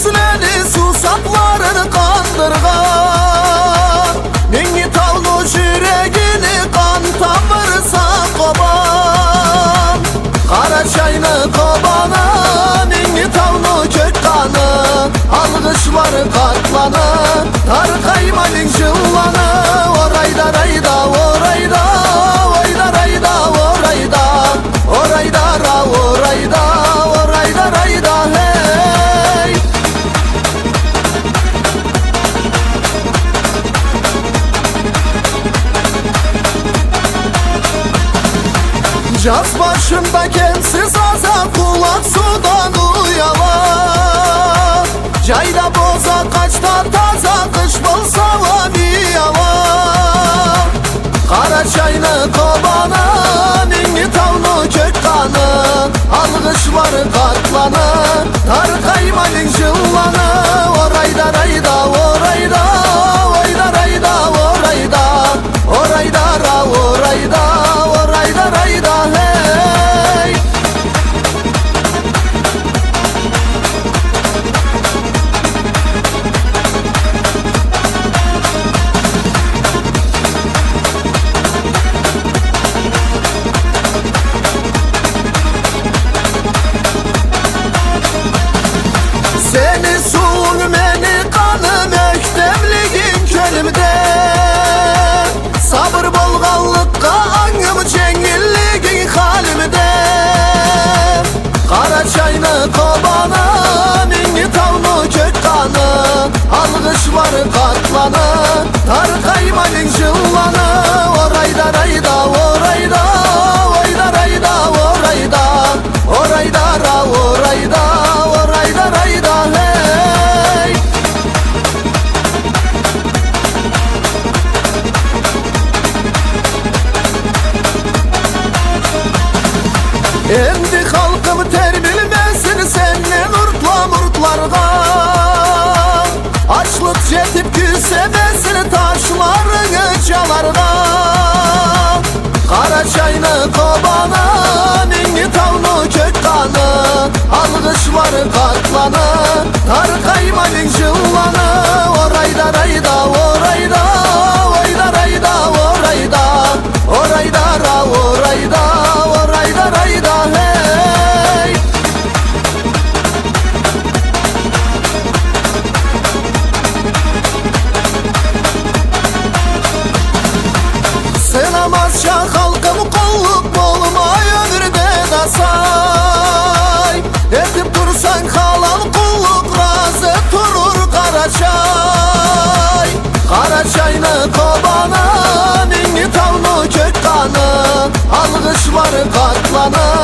gözleri susakların kandırgan. Mingi tavlu yüreğini kan tamırsa koban. Kara çaylı kobana mingi tavlu kök kanı. Algışları katlanı tar kaymanın jıllanı. Orayda rayda orayda oyda rayda orayda. Orayda ra orayda orayda rayda hey. Caz başında kensiz aza kulak sudan uyala. Cayda boza kaçta taza kış bolsa vaniyala. Kara çaylı kobana mingi tavlu kök kanı. Algışları katlanı tar kaymanın jıllanı. Orayda rayda orayda oyda rayda orayda. Orayda ra orayda orayda rayda hey. Seni suğun meni kanım öktemligin kölümde. Sabır bolgallıkka angım cengilligin halimde. Kara çaylı kobana mingi tavlu kök kanı. Algışları katlanı tar kaymanın jıllanı. Orayda rayda orayda oyda rayda orayda. Orayda ra orayda orayda rayda hey. Endi halkım ter bilmesin senle murtla murtlarga. Açlık jetip küsemesin taşlarını çalarga. Kara çaylı kobana mingi tavlu kök kanı. Algışları katlanı tar kaymanın jıllanı. Orayda rayda orayda oyda rayda orayda. Orayda ra orayda orayda rayda hey. Selamazca halkım kolluk olmaya ömürde da say. Etip dursan halal kulluk razı durur Karaçay. Karaçaylı kobana mingi tavlu kök kanı. Algışları katlanı